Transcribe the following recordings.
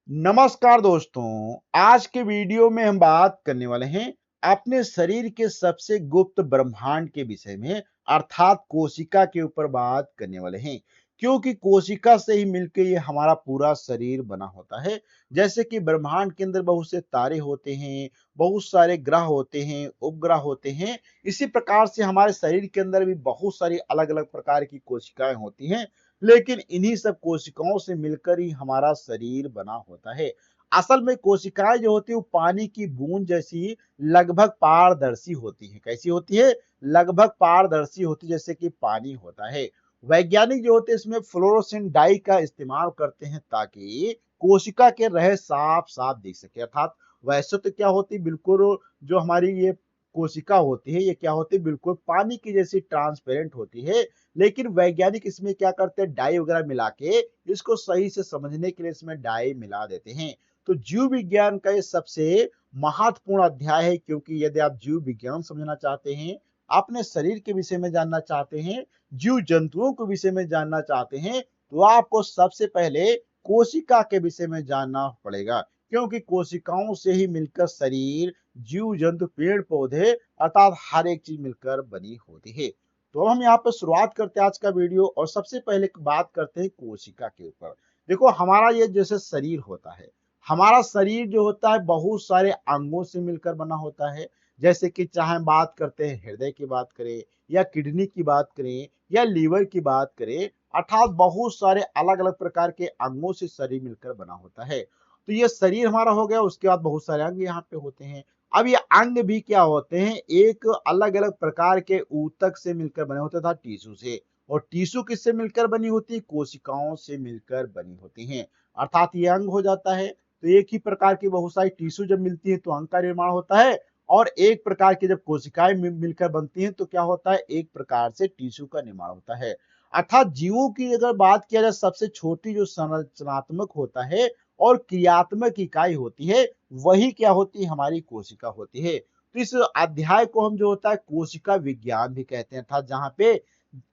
नमस्कार दोस्तों, आज के वीडियो में हम बात करने वाले हैं अपने शरीर के सबसे गुप्त ब्रह्मांड के विषय में अर्थात कोशिका के ऊपर बात करने वाले हैं। क्योंकि कोशिका से ही मिलकर ये हमारा पूरा शरीर बना होता है। जैसे कि ब्रह्मांड के अंदर बहुत से तारे होते हैं, बहुत सारे ग्रह होते हैं, उपग्रह होते हैं। इसी प्रकार से हमारे शरीर के अंदर भी बहुत सारी अलग अलग प्रकार की कोशिकाएं होती हैं, लेकिन इन्हीं सब कोशिकाओं से मिलकर ही हमारा शरीर बना होता है। असल में कोशिकाएं जो होती है वो पानी की बूंद जैसी लगभग पारदर्शी होती है। कैसी होती है? लगभग पारदर्शी होती है, जैसे कि पानी होता है। वैज्ञानिक जो होते हैं इसमें फ्लोरोसेंट डाई का इस्तेमाल करते हैं ताकि कोशिका के रहे साफ साफ दिख सके। अर्थात वैसे तो क्या होती है, बिल्कुल जो हमारी ये कोशिका होती है ये क्या होती है, बिल्कुल पानी की जैसी ट्रांसपेरेंट होती है। लेकिन वैज्ञानिक इसमें क्या करते हैं, डाई वगैरह मिला के इसको सही से समझने के लिए इसमें डाई मिला देते हैं। तो जीव विज्ञान का ये सबसे महत्वपूर्ण अध्याय है, क्योंकि यदि आप जीव विज्ञान समझना चाहते हैं, अपने शरीर के विषय में जानना चाहते हैं, जीव जंतुओं के विषय में जानना चाहते हैं, तो आपको सबसे पहले कोशिका के विषय में जानना पड़ेगा। क्योंकि कोशिकाओं से ही मिलकर शरीर, जीव जंतु, पेड़ पौधे अर्थात हर एक चीज मिलकर बनी होती है। तो हम यहाँ पे शुरुआत करते हैं आज का वीडियो, और सबसे पहले बात करते हैं कोशिका के ऊपर। देखो, हमारा ये जैसे शरीर होता है, हमारा शरीर जो होता है बहुत सारे अंगों से मिलकर बना होता है। जैसे कि चाहे हम बात करते हैं हृदय की बात करें, या किडनी की बात करें, या लीवर की बात करें, अर्थात बहुत सारे अलग अलग प्रकार के अंगों से शरीर मिलकर बना होता है। तो ये शरीर हमारा हो गया, उसके बाद बहुत सारे अंग यहाँ पे होते हैं। अब ये अंग भी क्या होते हैं, एक अलग अलग प्रकार के ऊतक से मिलकर बने होते था, टीशू से। और टीशू किससे मिलकर बनी होती है? कोशिकाओं से मिलकर बनी होती हैं। अर्थात ये अंग हो जाता है। तो एक ही प्रकार की बहुत सारी टीशू जब मिलती है तो अंग का निर्माण होता है, और एक प्रकार की जब कोशिकाएं मिलकर बनती हैं तो क्या होता है, एक प्रकार से टीशू का निर्माण होता है। अर्थात जीवों की अगर बात किया जाए, सबसे छोटी जो संरचनात्मक होता है और क्रियात्मक इकाई होती है, वही क्या होती है, हमारी कोशिका होती है। तो इस अध्याय को हम जो होता है कोशिका विज्ञान भी कहते हैं, अर्थात जहाँ पे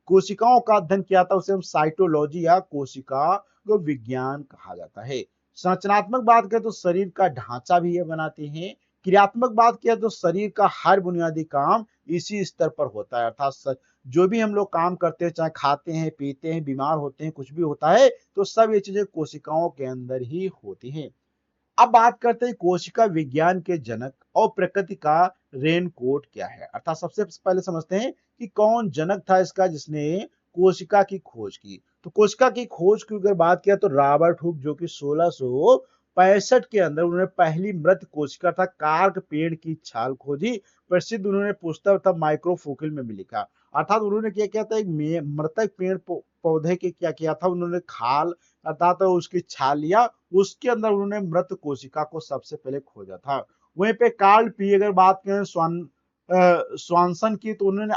कोशिकाओं का अध्ययन किया था उसे हम साइटोलॉजी या कोशिका विज्ञान कहा जाता है। संरचनात्मक बात करें तो शरीर का ढांचा भी ये बनाते हैं। क्रियात्मक बात किया तो शरीर का हर बुनियादी काम इसी स्तर पर होता है। अर्थात जो भी हम लोग काम करते हैं, चाहे खाते हैं, पीते हैं, बीमार होते हैं, कुछ भी होता है, तो सब ये चीजें कोशिकाओं के अंदर ही होती हैं। अब बात करते हैं कोशिका विज्ञान के जनक और प्रकृति का रेनकोट क्या है। अर्थात सबसे पहले समझते हैं कि कौन जनक था इसका जिसने कोशिका की खोज की। तो कोशिका की खोज की अगर बात किया तो रॉबर्ट हुक, जो कि 1665 के अंदर उन्होंने पहली मृत कोशिका था कार्क पेड़ की छाल खोजी। प्रसिद्ध उन्होंने पुस्तक था माइक्रोफोकिल में भी लिखा। अर्थात उन्होंने क्या किया था, एक मृतक पेड़ पौधे के क्या किया था, उन्होंने खाल अर्थात उसकी छाल लिया, उसके अंदर उन्होंने मृत कोशिका को सबसे पहले खोजा था। वहीं पे कार्ल पी अगर बात करें स्वानसन की, तो उन्होंने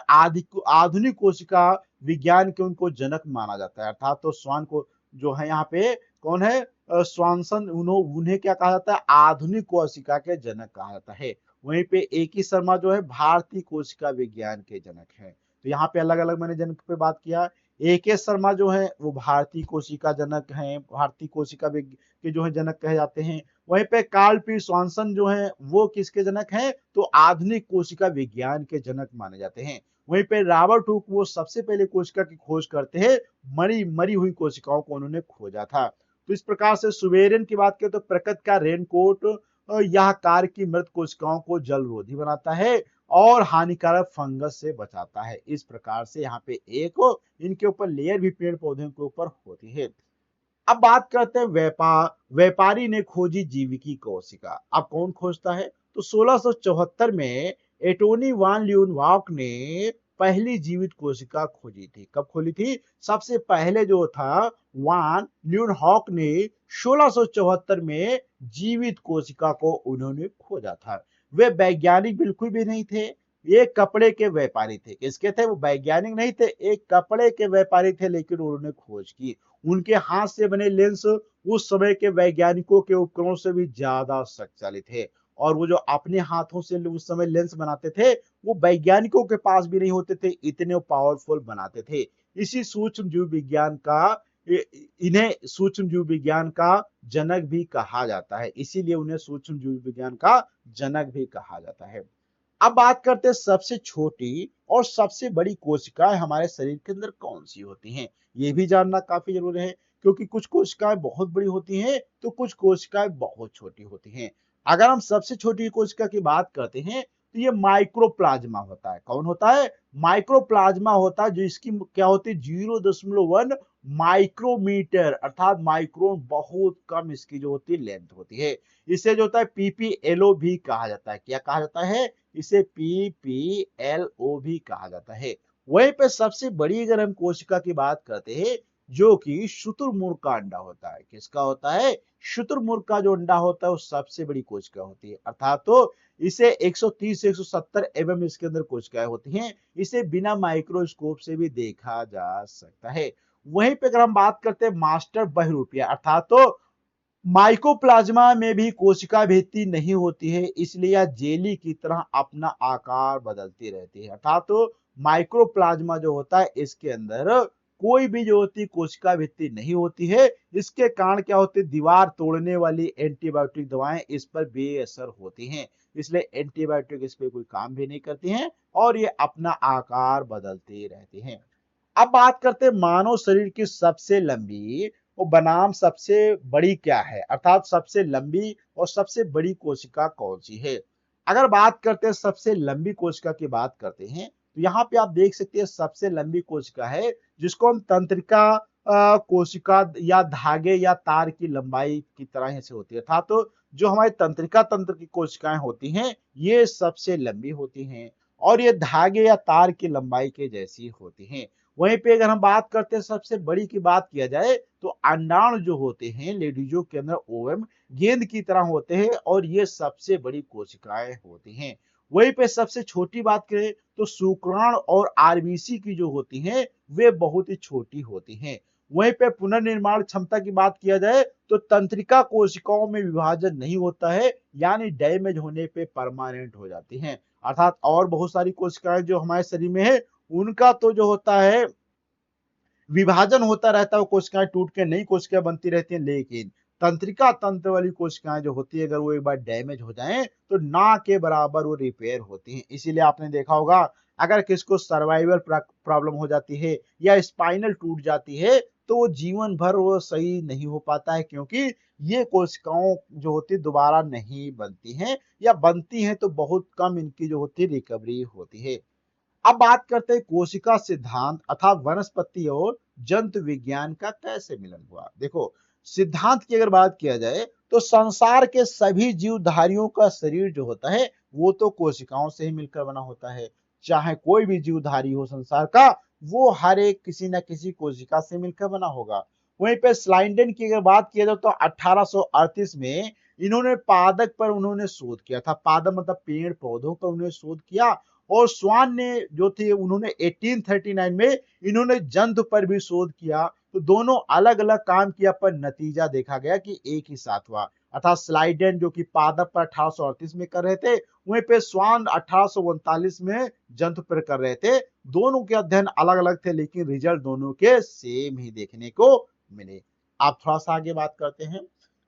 आधुनिक कोशिका विज्ञान के उनको जनक माना जाता है। अर्थात तो स्वान को जो है यहाँ पे कौन है, स्वानसन, उन्हें क्या कहा जाता है, आधुनिक कोशिका के जनक कहा जाता है। वहीं पे ए की शर्मा जो है भारतीय कोशिका विज्ञान के जनक है। तो यहाँ पे अलग अलग मैंने जनक पे बात किया। ए के शर्मा जो है वो भारतीय कोशिका जनक हैं, भारतीय कोशिका के जो है जनक कहे जाते हैं। वहीं पे कार्ल पी स्वानसन जो है वो किसके जनक हैं, तो आधुनिक कोशिका विज्ञान के जनक माने जाते हैं। वहीं पे रॉबर्ट हुक वो सबसे पहले कोशिका की खोज करते हैं, मरी मरी हुई कोशिकाओं को उन्होंने खोजा था। तो इस प्रकार से सुवेरेन की बात करें तो प्रकृति का रेनकोट यह कार्य की मृत कोशिकाओं को जलरोधी बनाता है और हानिकारक फंगस से बचाता है। इस प्रकार से यहाँ पे एक इनके ऊपर लेयर भी पेड़ पौधों के ऊपर होती है। अब बात करते हैं व्यापारी ने खोजी जीविकी कोशिका। अब कौन खोजता है, तो 1674 में एटोनी वान ल्यूनवाक ने पहली जीवित कोशिका खोजी थी। कब खोली थी? सबसे पहले जो था वान ल्यूनहॉक ने 1674 में जीवित कोशिका को उन्होंने खोजा था। वे वैज्ञानिक बिल्कुल भी नहीं थे, एक कपड़े के व्यापारी थे। किसके थे? वो वैज्ञानिक नहीं थे, एक कपड़े के व्यापारी थे, लेकिन उन्होंने खोज की। उनके हाथ से बने लेंस उस समय के वैज्ञानिकों के उपकरणों से भी ज्यादा शक्तिशाली थे। और वो जो अपने हाथों से उस समय लेंस बनाते थे, वो वैज्ञानिकों के पास भी नहीं होते थे, इतने पावरफुल बनाते थे। इसी सूक्ष्म जीव विज्ञान का इन्हें सूक्ष्म जीव विज्ञान का जनक भी कहा जाता है, इसीलिए उन्हें सूक्ष्म जीव विज्ञान का जनक भी कहा जाता है। अब बात करते हैं सबसे छोटी और सबसे बड़ी कोशिकाएं हमारे शरीर के अंदर कौन सी होती हैं। ये भी जानना काफी जरूरी है, क्योंकि कुछ कोशिकाएं बहुत बड़ी होती हैं तो कुछ कोशिकाएं बहुत छोटी होती हैं। अगर हम सबसे छोटी कोशिका की बात करते हैं तो ये माइक्रोप्लाज्मा होता है। कौन होता है? माइक्रोप्लाज्मा होता है, जो इसकी क्या होती है 0.1 माइक्रोमीटर अर्थात माइक्रोन, बहुत कम इसकी जो होती है लेंथ होती है। इसे जो होता है पीपीएलओ भी कहा जाता है। क्या कहा जाता है? इसे पीपीएलओ भी कहा जाता है। वहीं पे सबसे बड़ी अगर हम कोशिका की बात करते हैं, जो कि शुतुरमुर्ग का अंडा होता है। किसका होता है? शुतुरमुर्ग का जो अंडा होता है वो सबसे बड़ी कोशिका होती है, अर्थात तो इसे 130 से 170 एमएम इसके अंदर कोशिकाएं होती हैं। इसे बिना माइक्रोस्कोप से भी देखा जा सकता है। वहीं पे अगर हम बात करते हैं मास्टर बहुरूपिया, अर्थात तो माइकोप्लाज्मा में भी कोशिका भित्ति नहीं होती है, इसलिए यह जेली की तरह अपना आकार बदलती रहती है। अर्थात तो माइक्रोप्लाज्मा जो होता है इसके अंदर कोई भी जो होती कोशिका भित्ति नहीं होती है। इसके कारण क्या होती है, दीवार तोड़ने वाली एंटीबायोटिक दवाएं इस पर बेअसर होती हैं, इसलिए एंटीबायोटिक इस पे कोई काम भी नहीं करती हैं और ये अपना आकार बदलती रहती हैं। अब बात करते हैं मानव शरीर की सबसे लंबी और बनाम सबसे बड़ी क्या है, अर्थात सबसे लंबी और सबसे बड़ी कोशिका कौन सी है। अगर बात करते हैं सबसे लंबी कोशिका की बात करते हैं तो यहाँ पे आप देख सकते हैं सबसे लंबी कोशिका है जिसको हम तंत्रिका कोशिका या धागे या तार की लंबाई की तरह से होती है, अर्थात तो जो हमारी तंत्रिका तंत्र की कोशिकाएं होती हैं ये सबसे लंबी होती हैं और ये धागे या तार की लंबाई के जैसी होती हैं। वहीं पे अगर हम बात करते हैं सबसे बड़ी की बात किया जाए तो अंडाणु जो होते हैं लेडीजों के अंदर ओवम गेंद की तरह होते हैं और ये सबसे बड़ी कोशिकाएं होती हैं। वहीं पे सबसे छोटी बात करें तो शुक्राणु और आरबीसी की जो होती हैं वे बहुत ही छोटी होती हैं। वहीं पे पुनर्निर्माण क्षमता की बात किया जाए तो तंत्रिका कोशिकाओं में विभाजन नहीं होता है, यानी डैमेज होने पे परमानेंट हो जाती हैं। अर्थात और बहुत सारी कोशिकाएं जो हमारे शरीर में है उनका तो जो होता है विभाजन होता रहता है, वो कोशिकाएं टूट के नई कोशिकाएं बनती रहती हैं, लेकिन तंत्रिका तंत्र वाली कोशिकाएं जो होती है अगर वो एक बार डैमेज हो जाएं तो ना के बराबर वो रिपेयर होती हैं। इसीलिए आपने देखा होगा अगर किसको सर्वाइवल प्रॉब्लम हो जाती है या स्पाइनल टूट जाती है तो वो जीवन भर वो सही नहीं हो पाता है, क्योंकि ये कोशिकाओं जो होती दोबारा नहीं बनती हैं या बनती हैं तो बहुत कम इनकी जो होती रिकवरी होती है। अब बात करते हैं कोशिका सिद्धांत अर्थात वनस्पति और जंतु विज्ञान का कैसे मिलन हुआ। देखो, सिद्धांत की अगर बात किया जाए तो संसार के सभी जीवधारियों का शरीर जो होता है वो तो कोशिकाओं से ही मिलकर बना होता है। चाहे कोई भी जीवधारी हो संसार का, वो हर एक किसी न किसी कोशिका से मिलकर बना होगा। वहीं पे स्लाइडेन की अगर बात किया जाए तो 1838 में इन्होंने पादप पर उन्होंने शोध किया था। पादप मतलब पेड़ पौधों पर उन्होंने शोध किया और स्वान ने जो थे उन्होंने 1839 में इन्होंने जंतु पर भी शोध किया। तो दोनों अलग अलग काम किया पर नतीजा देखा गया कि एक ही साथ हुआ, अर्थात स्लाइडेन जो कि पादप पर 1838 में कर रहे थे, वहीं पे स्वान 1839 में जंतु पर कर रहे थे। दोनों के अध्ययन अलग अलग थे लेकिन रिजल्ट दोनों के सेम ही देखने को मिले। आप थोड़ा सा आगे बात करते हैं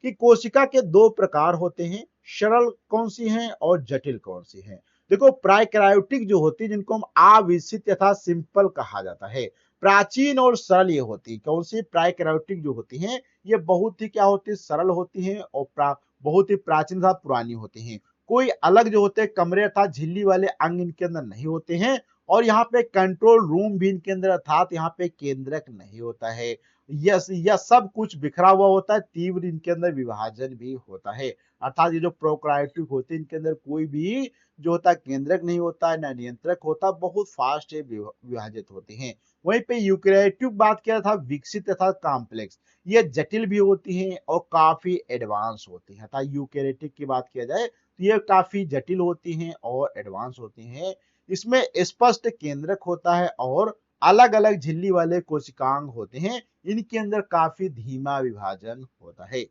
कि कोशिका के दो प्रकार होते हैं, सरल कौन सी हैं और जटिल कौन सी हैं। देखो, प्राइकैरियोटिक जो होती है जिनको हम अविकसित तथा सिंपल कहा जाता है, प्राचीन और सरल ये होती है। कौन सी? प्राइकैरियोटिक जो होती हैं ये बहुत ही क्या होती है, सरल होती हैं और बहुत ही प्राचीन तथा पुरानी होती हैं। कोई अलग जो होते हैं कमरे अर्थात झिल्ली वाले अंग इनके अंदर नहीं होते हैं और यहाँ पे कंट्रोल रूम भी इनके अंदर अर्थात यहाँ पे केंद्रक नहीं होता है। यह सब कुछ बिखरा हुआ होता है, तीव्र इनके अंदर विभाजन भी होता है। अर्थात ये जो प्रोकैरियोटिक होते हैं इनके अंदर कोई भी जो होता है केंद्रक नहीं होता है, ना नियंत्रक होता, बहुत फास्ट विभाजित होते हैं। वहीं पे यूकैरियोटिक बात किया था विकसित तथा कॉम्प्लेक्स, ये जटिल भी होती हैं और काफी एडवांस होती हैं। अर्थात यूकैरियोटिक की बात किया जाए तो ये काफी जटिल होती हैं और एडवांस होती हैं। इसमें स्पष्ट केंद्रक होता है और अलग अलग झिल्ली वाले कोशिकांग होते हैं, इनके अंदर काफी धीमा विभाजन होता है।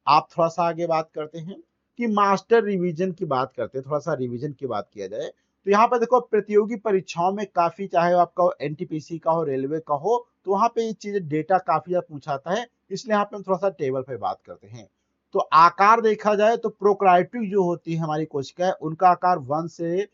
आप थोड़ा सा आगे बात करते हैं कि मास्टर रिवीजन की बात करते हैं, थोड़ा सा रिवीजन की बात किया जाए तो यहाँ पे देखो प्रतियोगी परीक्षाओं में काफी, चाहे आपका एनटीपीसी का हो, रेलवे का हो, तो वहां पे ये चीजें डेटा काफी ज्यादा पूछा जाता है, इसलिए यहाँ पे हम थोड़ा सा टेबल पे बात करते हैं। तो आकार देखा जाए तो प्रोकार्योटिक जो होती है हमारी कोशिका, उनका आकार 1 से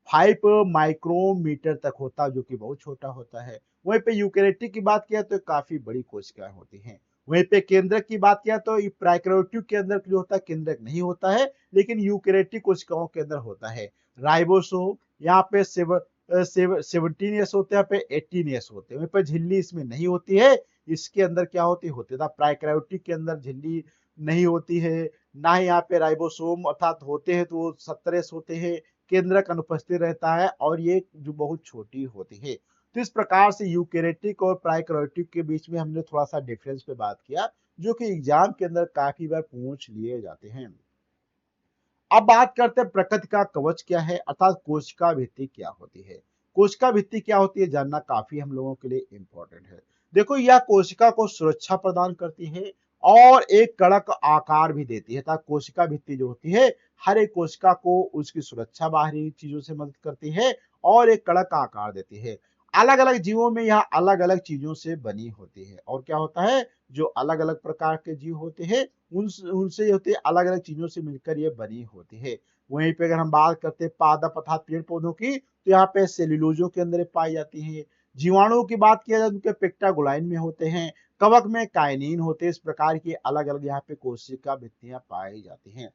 5 माइक्रोमीटर तक होता है, जो कि बहुत छोटा होता है। वहीं पे यूकेरियोटिक की बात किया तो काफी बड़ी कोशिकाएं होती हैं। वहीं पे केंद्रक की बात किया तो प्रोकार्योटिक के अंदर जो होता है केंद्रक नहीं होता है, लेकिन यूकेरियोटिक कोशिकाओं के अंदर होता है। राइबोसोम यहाँ पे 17 होते हैं, यहाँ पे 18 होते हैं। वहीं पे झिल्ली इसमें नहीं होती है। इसके अंदर क्या होती होते था, प्रोकार्योटिक के अंदर झिल्ली नहीं होती है, ना ही यहाँ पे राइबोसोम अर्थात होते हैं तो वो 17 होते हैं। केंद्रक अनुपस्थित रहता है और ये जो बहुत छोटी होती है। तो इस प्रकार से यूकेरियोटिक और प्रोकार्योटिक के बीच में हमने थोड़ा सा डिफरेंस पे बात किया, जो कि एग्जाम के अंदर काफी बार पूछ लिए जाते हैं। अब बात करते हैं प्रकृति का कवच क्या है, अर्थात कोशिका भित्ति क्या होती है। कोशिका भित्ति क्या होती है जानना काफी हम लोगों के लिए इंपॉर्टेंट है। देखो, यह कोशिका को सुरक्षा प्रदान करती है और एक कड़क आकार भी देती है। अर्थात कोशिका भित्ति जो होती है, हर एक कोशिका को उसकी सुरक्षा बाहरी चीजों से मदद करती है और एक कड़क आकार देती है। अलग अलग जीवों में यह अलग अलग चीजों से बनी होती है। और क्या होता है, जो अलग अलग प्रकार के जीव होते हैं उनसे होते अलग अलग चीजों से मिलकर ये बनी होती है। वहीं पे अगर हम बात करते हैं पादप अर्थात पेड़ पौधों की, तो यहाँ पे सेल्यूलोजों के अंदर पाई जाती है। जीवाणुओं की बात किया जाए तो उनके पेक्टागोलाइन में होते हैं, कवक में काइनिन होते हैं। इस प्रकार की अलग अलग यहाँ पे कोशिका भित्तियां पाई जाती हैं।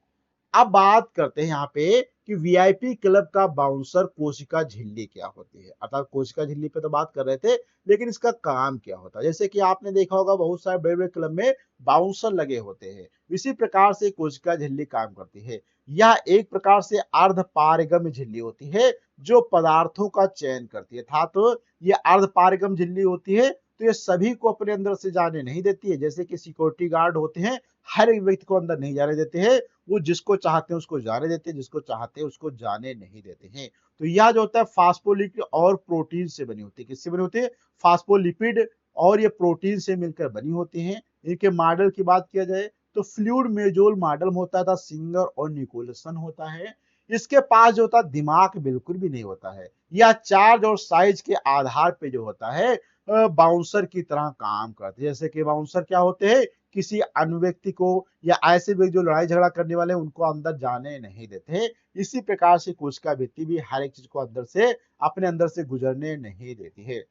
अब बात करते हैं यहाँ पे कि वीआईपी क्लब का बाउंसर कोशिका झिल्ली क्या होती है। अर्थात कोशिका झिल्ली पे तो बात कर रहे थे, लेकिन इसका काम क्या होता है। जैसे कि आपने देखा होगा बहुत सारे बड़े बड़े क्लब में बाउंसर लगे होते हैं, इसी प्रकार से कोशिका झिल्ली काम करती है। यह एक प्रकार से अर्धपारगम्य झिल्ली होती है, जो पदार्थों का चयन करती है। अर्थात तो ये अर्धपारगम्य झिल्ली होती है, तो ये सभी को अपने अंदर से जाने नहीं देती है। जैसे कि सिक्योरिटी गार्ड होते हैं, हर एक व्यक्ति को अंदर नहीं जाने देते हैं, वो जिसको चाहते हैं उसको जाने देते हैं, जिसको चाहते हैं उसको जाने नहीं देते हैं। तो यह जो होता है फास्फोलिपिड और प्रोटीन से बनी होती है। किससे बनी होती है, फास्फोलिपिड और ये प्रोटीन से मिलकर बनी होती हैं। इनके मॉडल की बात किया जाए तो फ्लूइड मेजोल मॉडल होता था, सिंगर और निकोलसन होता है। इसके पास जो होता है दिमाग बिल्कुल भी नहीं होता है। यह चार्ज और साइज के आधार पे जो होता है बाउंसर की तरह काम करते हैं। जैसे कि बाउंसर क्या होते हैं, किसी अन्य व्यक्ति को या ऐसे व्यक्ति जो लड़ाई झगड़ा करने वाले हैं उनको अंदर जाने नहीं देते। इसी प्रकार से कोशिका भित्ति भी हर एक चीज को अंदर से अपने अंदर से गुजरने नहीं देती है।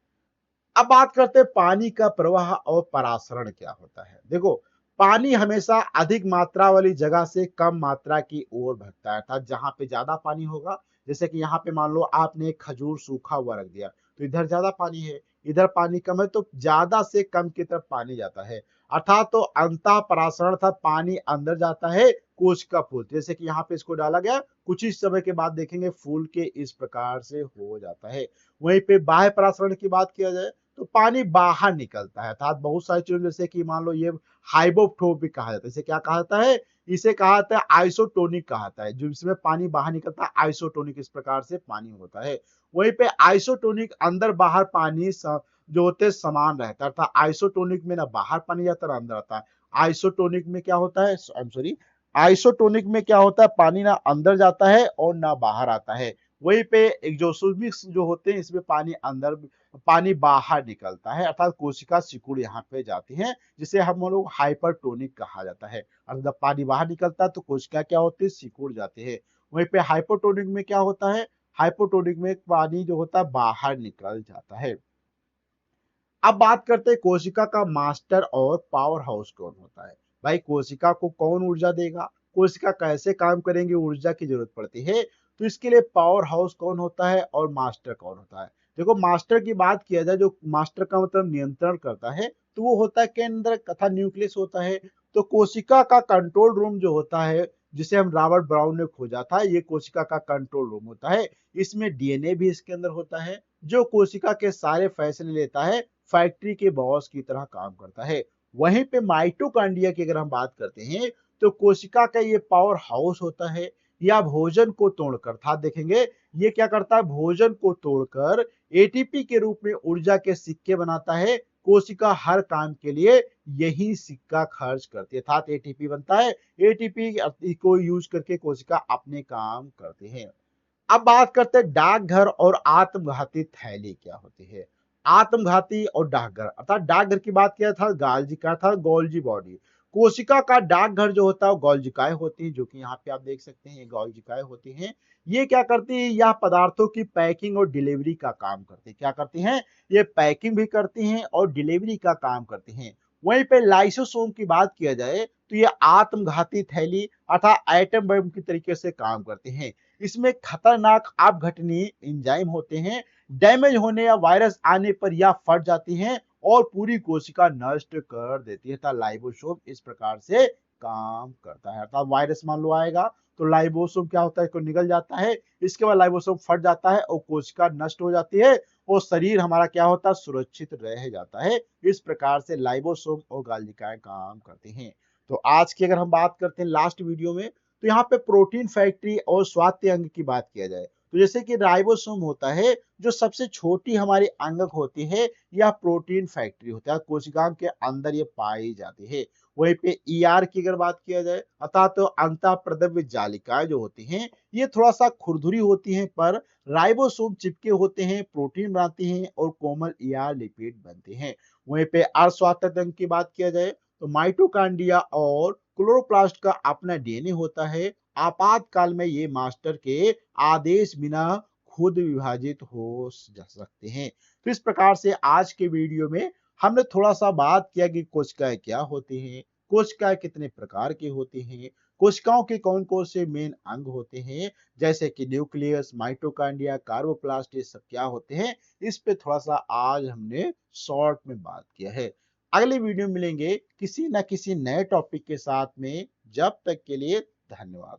अब बात करते हैं पानी का प्रवाह और परासरण क्या होता है। देखो, पानी हमेशा अधिक मात्रा वाली जगह से कम मात्रा की ओर भगता है। अर्थात जहां पे ज्यादा पानी होगा, जैसे कि यहाँ पे मान लो आपने एक खजूर सूखा हुआ रख दिया, तो इधर ज्यादा पानी है, इधर पानी कम है, तो ज्यादा से कम की तरफ पानी जाता है। अर्थात तो अंतः परासरण था, पानी अंदर जाता है, कोशिका फूल। जैसे कि यहाँ पे इसको डाला गया, कुछ ही समय के बाद देखेंगे फूल के इस प्रकार से हो जाता है। वहीं पे बाह्य परासरण की बात किया जाए तो पानी बाहर निकलता है। अर्थात बहुत सारी चीजों, जैसे कि मान लो ये हाइपोटोपिक कहा जाता है। इसे क्या कहा जाता है, इसे कहा जाता है आइसोटोनिक कहा जाता है, जो इसमें पानी बाहर निकलता है आइसोटोनिक, इस प्रकार से पानी होता है। वहीं पे आइसोटोनिक अंदर बाहर पानी जो होते समान रहता है। अर्थात आइसोटोनिक में ना बाहर पानी जाता है अंदर आता है। आइसोटोनिक में क्या होता है, आई एम सॉरी, आइसोटोनिक में क्या होता है, पानी ना अंदर जाता है और ना बाहर आता है। वहीं पे एक्सोथर्मिक जो होते हैं, इसमें पानी बाहर निकलता है। अर्थात कोशिका सिकुड़ यहाँ पे जाती है, जिसे हम लोग हाइपरटोनिक कहा जाता है। और जब पानी बाहर निकलता है तो कोशिका क्या होती है, सिकुड़ जाती है। वहीं पे हाइपोटोनिक में क्या होता है, हाइपोटोनिक में पानी जो होता है बाहर निकल जाता है। अब बात करते हैं कोशिका का मास्टर और पावर हाउस कौन होता है। भाई, कोशिका को कौन ऊर्जा देगा, कोशिका कैसे काम करेंगे, ऊर्जा की जरूरत पड़ती है, तो इसके लिए पावर हाउस कौन होता है और मास्टर कौन होता है। देखो, मास्टर की बात किया जाए, जो मास्टर का मतलब नियंत्रण करता है, तो वो होता है केंद्र तथा न्यूक्लियस होता है। तो कोशिका का कंट्रोल रूम जो होता है, जिसे हम रॉबर्ट ब्राउन ने खोजा था, ये कोशिका का कंट्रोल रूम होता है। इसमें डीएनए भी इसके अंदर होता है, जो कोशिका के सारे फैसले लेता है, फैक्ट्री के बॉस की तरह काम करता है। वहीं पे माइटोकॉन्ड्रिया की अगर हम बात करते हैं, तो कोशिका का ये पावर हाउस होता है। या भोजन को तोड़कर था, देखेंगे ये क्या करता है, भोजन को तोड़कर एटीपी के रूप में ऊर्जा के सिक्के बनाता है। कोशिका हर काम के लिए यही सिक्का खर्च करती है, अर्थात एटीपी बनता है। एटीपी को यूज करके कोशिका अपने काम करते हैं। अब बात करते हैं डाकघर और आत्मघाती थैली क्या होती है। आत्मघाती और डाकघर, अर्थात डाकघर की बात किया था, गाल्जी का था गोल्जी बॉडी। कोशिका का डाकघर जो होता है वो गोल्जिकाएं होती हैं, जो कि यहाँ पे आप देख सकते हैं ये गोल्जिकाएं होती हैं। ये क्या करती है, यह पदार्थों की पैकिंग और डिलीवरी का काम करती है। क्या करती हैं, ये पैकिंग भी करती हैं और डिलीवरी का काम करती हैं। वहीं पे लाइसोसोम की बात किया जाए तो ये आत्मघाती थैली अर्थात एटम बम की तरीके से काम करते हैं। इसमें खतरनाक अपघटनीय एंजाइम होते हैं। डैमेज होने या वायरस आने पर यह फट जाती हैं और पूरी कोशिका नष्ट कर देती है। लाइबोसोम इस प्रकार से काम करता है। अर्थात वायरस मान लो आएगा तो लाइबोसोम क्या होता है, इसको निगल जाता है, इसके बाद लाइबोसोम फट जाता है और कोशिका नष्ट हो जाती है और शरीर हमारा क्या होता है, सुरक्षित रह जाता है। इस प्रकार से लाइबोसोम और गाल्जिकाएं काम करते हैं। तो आज की अगर हम बात करते हैं लास्ट वीडियो में, तो यहाँ पे प्रोटीन फैक्ट्री और स्वास्थ्य अंग की बात किया जाए तो जैसे कि राइबोसोम होता है, जो सबसे छोटी हमारी अंगक होती है, यह प्रोटीन फैक्ट्री होता है, कोशिकाओं के अंदर ये पाई जाती है। वहीं पे ईआर की अगर बात किया जाए, अर्थात तो अंतःप्रद्रव्य जालिकाएं जो होती हैं, ये थोड़ा सा खुरदुरी होती हैं, पर राइबोसोम चिपके होते हैं, प्रोटीन बनाती हैं और कोमल ईआर लिपिड बनते हैं। वहीं पे अर्धस्वास्थ्य अंग की बात किया जाए तो माइटोकांड्रिया और क्लोरोप्लास्ट का अपना डीएनए होता है। आपातकाल में ये मास्टर के आदेश बिना खुद विभाजित हो सकते हैं। तो इस प्रकार से आज के वीडियो में हमने थोड़ा सा बात किया कि कोशिकाएं क्या होती हैं, कोशिकाएं कितने प्रकार की होती हैं, कोशिकाओं के कौन कौन से मेन अंग होते हैं, जैसे कि न्यूक्लियस, माइटोकांड्रिया, कार्बोप्लास्ट, ये सब क्या होते हैं, इस पे थोड़ा सा आज हमने शॉर्ट में बात किया है। अगले वीडियो में मिलेंगे किसी न किसी नए टॉपिक के साथ में। जब तक के लिए धन्यवाद।